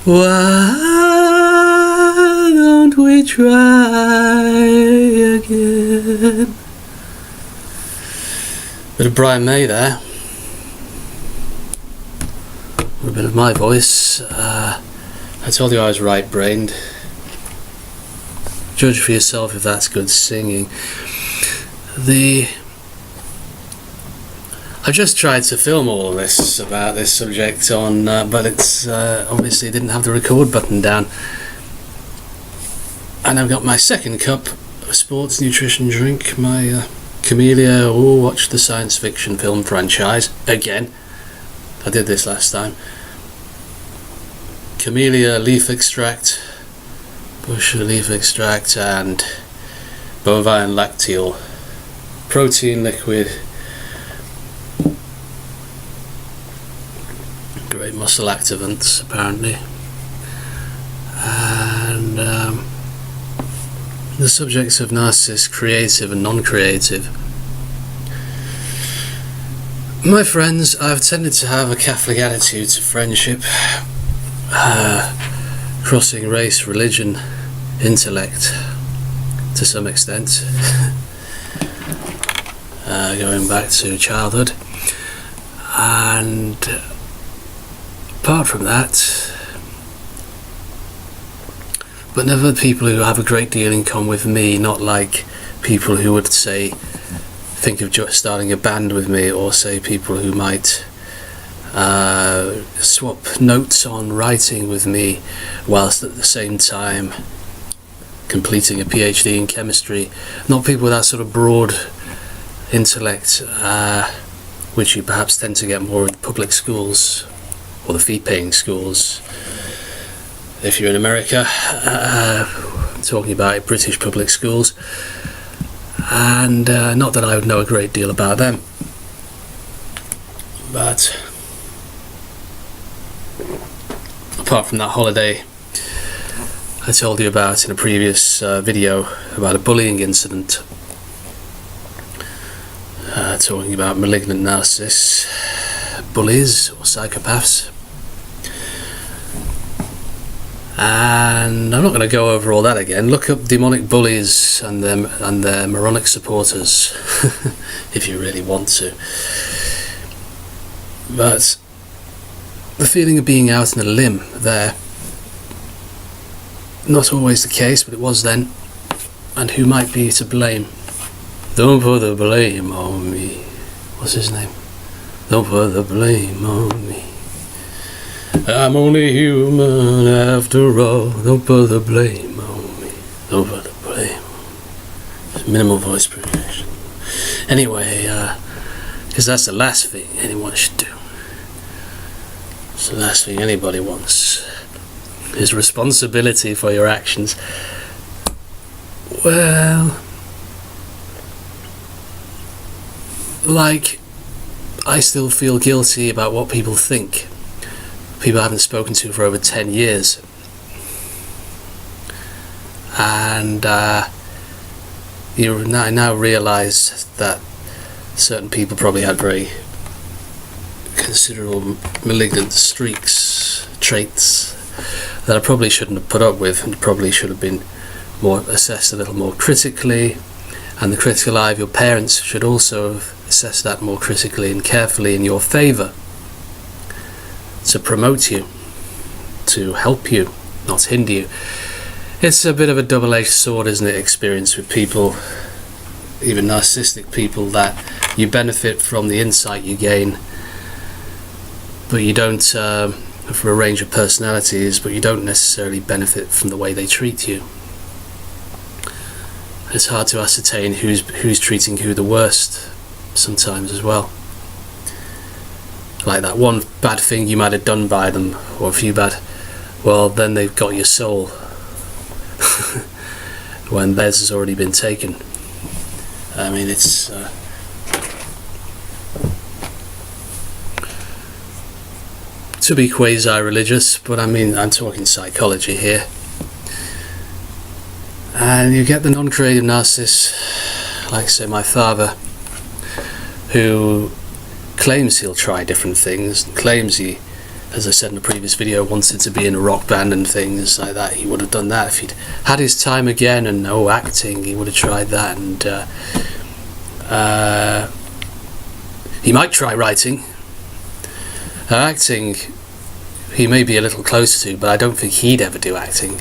Why don't we try again? Bit of Brian May there. A bit of my voice. I told you I was right-brained. Judge for yourself if that's good singing. I've just tried to film all of this about this subject on, but it's obviously didn't have the record button down. And I've got my second cup of sports nutrition drink, my Camellia. Watch the science fiction film franchise again. I did this last time. Camellia leaf extract, bush leaf extract, and bovine lacteal protein liquid. Great muscle activants, apparently. And the subjects of narcissists, creative and non-creative. My friends, I've tended to have a Catholic attitude to friendship, crossing race, religion, intellect, to some extent, going back to childhood. And apart from that, but never people who have a great deal in common with me, not like people who would say, think of starting a band with me, or say people who might swap notes on writing with me whilst at the same time completing a PhD in chemistry. Not people with that sort of broad intellect, which you perhaps tend to get more in public schools or the fee-paying schools. If you're in America, I'm talking about British public schools, and not that I would know a great deal about them, but apart from that holiday I told you about in a previous video about a bullying incident, talking about malignant narcissists, bullies or psychopaths. And I'm not going to go over all that again. Look up demonic bullies and their moronic supporters if you really want to. But the feeling of being out in a limb there, not always the case, but it was then. And who might be to blame? Don't put the blame on me. What's his name? Don't put the blame on me. I'm only human after all. Don't put the blame on me. Don't put the blame. Minimal voice projection. Anyway, because that's the last thing anyone should do. It's the last thing anybody wants. Is responsibility for your actions. Well, like, I still feel guilty about what people think. People I haven't spoken to for over 10 years. And I now realise that certain people probably had very considerable malignant streaks, traits, that I probably shouldn't have put up with, and probably should have been more assessed a little more critically. And the critical eye of your parents should also have assessed that more critically and carefully in your favour, to promote you, to help you, not hinder you. It's a bit of a double-edged sword, isn't it, experience with people, even narcissistic people, that you benefit from the insight you gain, but you don't, for a range of personalities, but you don't necessarily benefit from the way they treat you. It's hard to ascertain who's treating who the worst sometimes as well. Like that one bad thing you might have done by them, or a few bad, well, then they've got your soul when theirs has already been taken. I mean, it's to be quasi-religious, but I mean, I'm talking psychology here. And you get the non-creative narcissist, like say my father, who claims he'll try different things, claims he as I said in the previous video, wanted to be in a rock band and things like that. He would have done that if he'd had his time again, and acting, he would have tried that, and he might try writing. Acting, he may be a little closer to, but I don't think he'd ever do acting.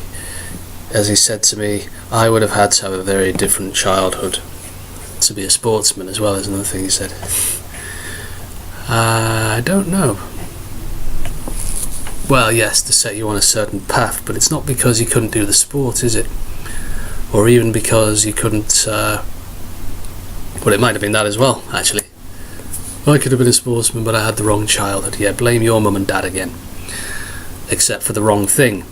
As he said to me, I would have had to have a very different childhood to be a sportsman as well, as another thing he said. I don't know. Well, yes, to set you on a certain path, but it's not because you couldn't do the sport, is it? Or even because you couldn't... well, it might have been that as well, actually. I could have been a sportsman, but I had the wrong childhood. Yeah, blame your mum and dad again. Except for the wrong thing.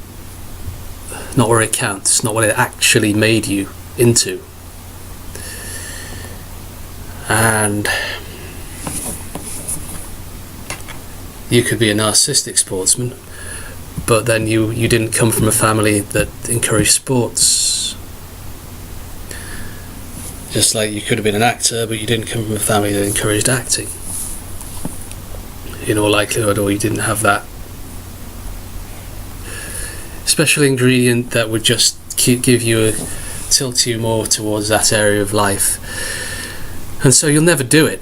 Not where it counts, not what it actually made you into. And you could be a narcissistic sportsman, but then you didn't come from a family that encouraged sports. Just like you could have been an actor, but you didn't come from a family that encouraged acting. In all likelihood, or you didn't have that special ingredient that would just tilt you more towards that area of life. And so you'll never do it.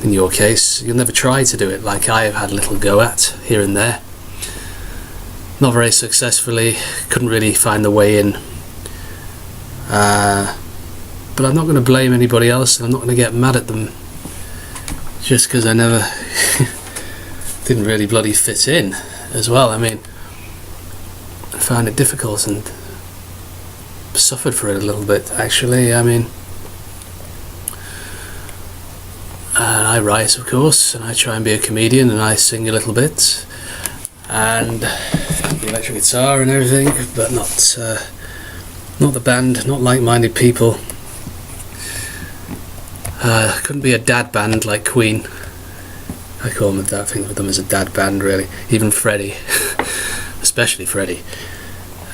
In your case, you'll never try to do it, like I have had a little go at here and there. Not very successfully, couldn't really find the way in. But I'm not going to blame anybody else, and I'm not going to get mad at them just because I never didn't really bloody fit in as well. I mean, I found it difficult and suffered for it a little bit, actually. I mean, I write, of course, and I try and be a comedian, and I sing a little bit, and the electric guitar and everything, but not the band, not like-minded people. Couldn't be a dad band like Queen. I call them that. I think of them as a dad band, really. Even Freddie, especially Freddie.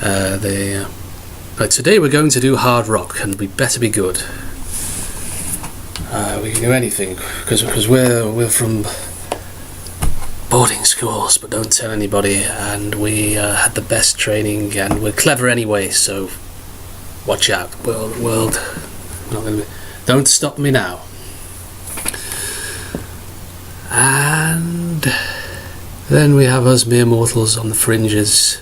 Like, today we're going to do hard rock, and we better be good. We can do anything because we're from boarding schools, but don't tell anybody. And we had the best training, and we're clever anyway. So watch out, world. Don't stop me now. And then we have us mere mortals on the fringes.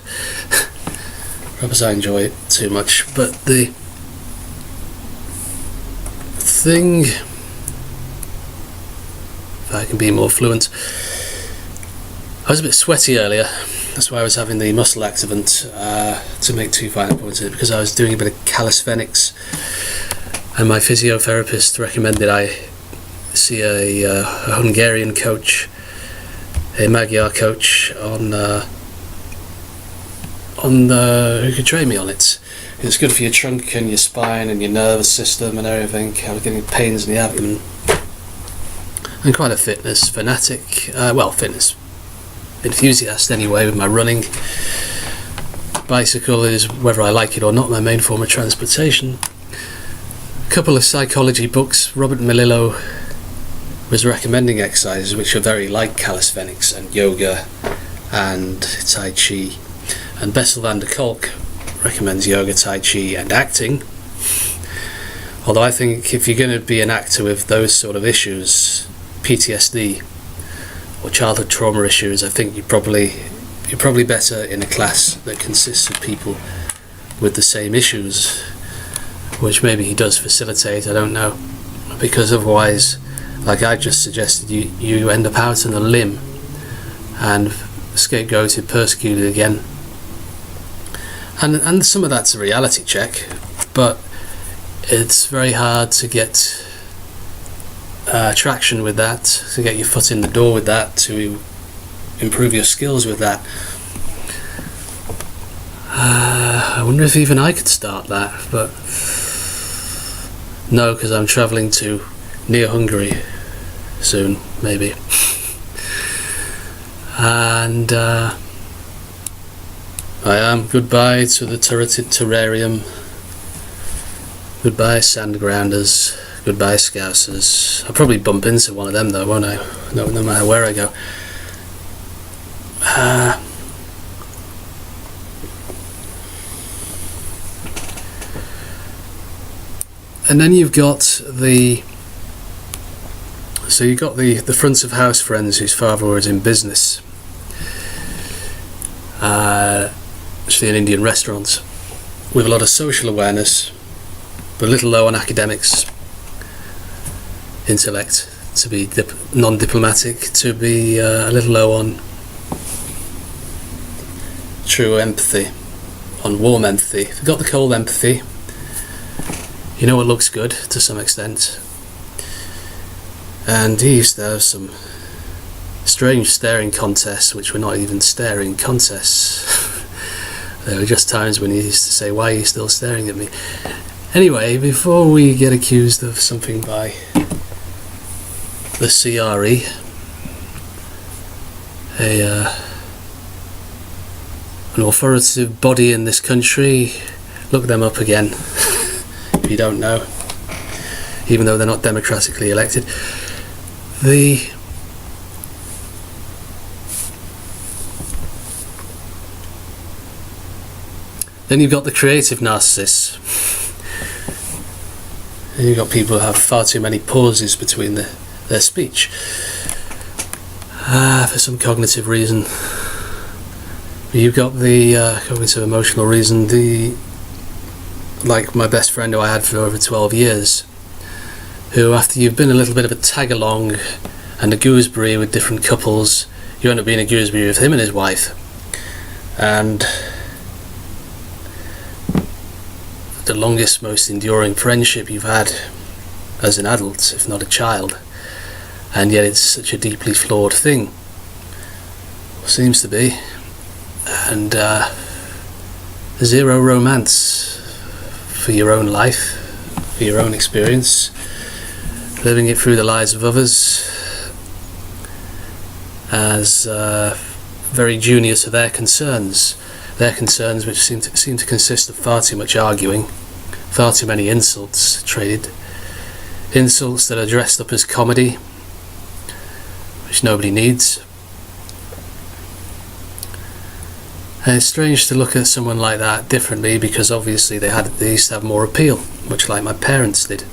Perhaps I enjoy it too much, but the thing, if I can be more fluent, I was a bit sweaty earlier. That's why I was having the muscle activant to make 2 final points in it, because I was doing a bit of calisthenics, and my physiotherapist recommended I see a Hungarian coach, a Magyar coach who could train me on it. It's good for your trunk and your spine and your nervous system and everything. I was getting pains in the abdomen. I'm quite a fitness fanatic, fitness enthusiast anyway, with my running. Bicycle is, whether I like it or not, my main form of transportation. A couple of psychology books. Robert Melillo was recommending exercises which are very like calisthenics and yoga and Tai Chi. And Bessel van der Kolk recommends yoga, Tai Chi and acting. Although I think if you're going to be an actor with those sort of issues, PTSD or childhood trauma issues, I think you're probably better in a class that consists of people with the same issues, which maybe he does facilitate, I don't know, because otherwise, like I just suggested, you end up out on a limb and scapegoated, persecuted again. And some of that's a reality check, but it's very hard to get traction with that, to get your foot in the door with that, to improve your skills with that. I wonder if even I could start that, but no, because I'm travelling to near Hungary soon, maybe. And I am. Goodbye to the turreted terrarium. Goodbye sandgrounders. Goodbye scousers. I'll probably bump into one of them though, won't I? No matter where I go. And then you've got the front of house friends whose father was in business, actually in Indian restaurants, with a lot of social awareness, but a little low on academics, intellect, to be non-diplomatic, to be a little low on true empathy, on warm empathy. If you've got the cold empathy, you know what looks good to some extent. And he used to have some strange staring contests, which were not even staring contests. There were just times when he used to say, "Why are you still staring at me?" Anyway, before we get accused of something by the CRE, an authoritative body in this country, look them up again if you don't know, even though they're not democratically elected. Then you've got the creative narcissists, and you've got people who have far too many pauses between their speech, for some cognitive reason. You've got the cognitive emotional reason, like my best friend who I had for over 12 years, who after you've been a little bit of a tag along and a gooseberry with different couples, you end up being a gooseberry with him and his wife. And the longest, most enduring friendship you've had as an adult, if not a child, and yet it's such a deeply flawed thing, seems to be. And zero romance for your own life, for your own experience, living it through the lives of others as very junior to their concerns which seem to consist of far too much arguing, far too many insults traded, insults that are dressed up as comedy, which nobody needs. And it's strange to look at someone like that differently, because obviously they used to have more appeal, much like my parents did.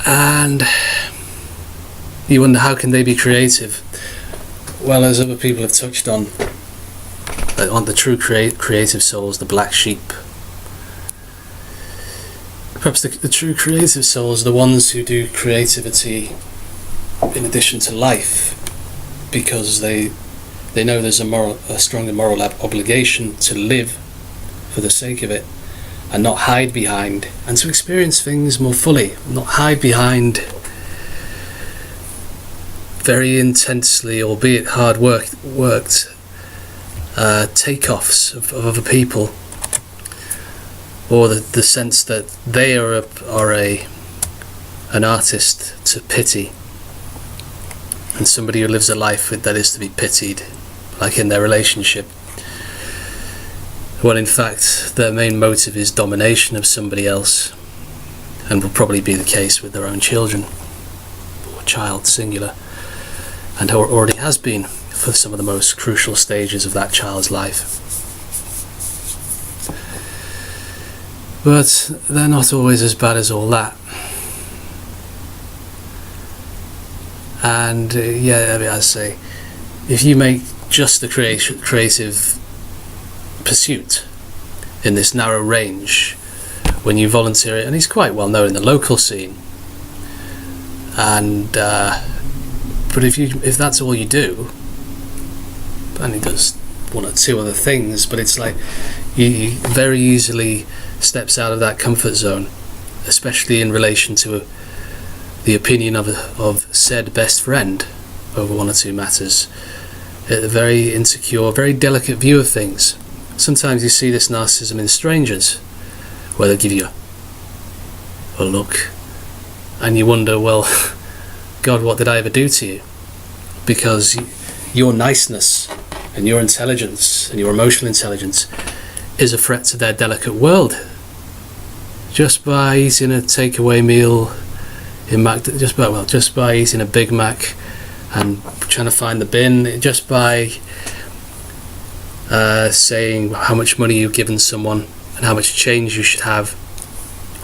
And you wonder, how can they be creative? Well, as other people have touched on the true creative souls, the black sheep. Perhaps the true creative souls are the ones who do creativity in addition to life, because they know there's a stronger moral obligation to live for the sake of it, and not hide behind, and to experience things more fully, not hide behind very intensely, albeit hard worked takeoffs of other people, or the sense that they are an artist to pity, and somebody who lives a life that is to be pitied, like in their relationship, when in fact their main motive is domination of somebody else, and will probably be the case with their own children, or child singular, and already has been for some of the most crucial stages of that child's life. But they're not always as bad as all that. And I say, if you make just the creative pursuit in this narrow range, when you volunteer it, and he's quite well known in the local scene, and but if that's all you do, and he does one or two other things, but it's like he very easily steps out of that comfort zone, especially in relation to the opinion of said best friend over one or two matters. A very insecure, very delicate view of things. Sometimes you see this narcissism in strangers, where they give you a look, and you wonder, well, God, what did I ever do to you? Because your niceness and your intelligence and your emotional intelligence is a threat to their delicate world. Just by eating a takeaway meal in just by eating a Big Mac and trying to find the bin, just by saying how much money you've given someone and how much change you should have,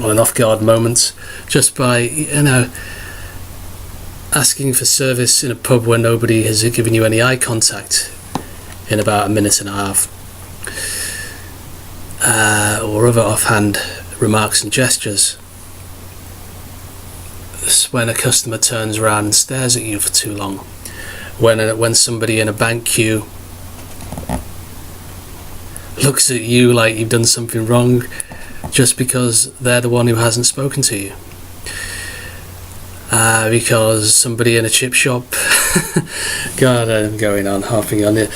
on an off-guard moment, just by, you know, asking for service in a pub where nobody has given you any eye contact in about a minute and a half, or other offhand remarks and gestures. When a customer turns around and stares at you for too long, when somebody in a bank queue looks at you like you've done something wrong just because they're the one who hasn't spoken to you, because somebody in a chip shop God, I'm going on, harping on it,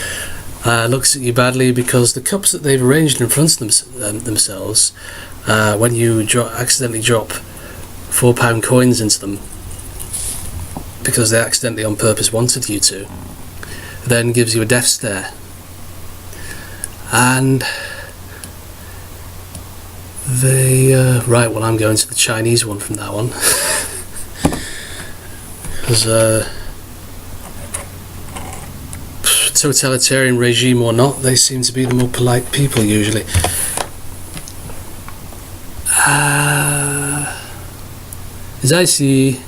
looks at you badly because the cups that they've arranged in front of themselves, when you accidentally drop £4 coins into them because they accidentally on purpose wanted you to, then gives you a death stare. And right, well, I'm going to the Chinese one from that one. Because totalitarian regime or not, they seem to be the more polite people usually. As I see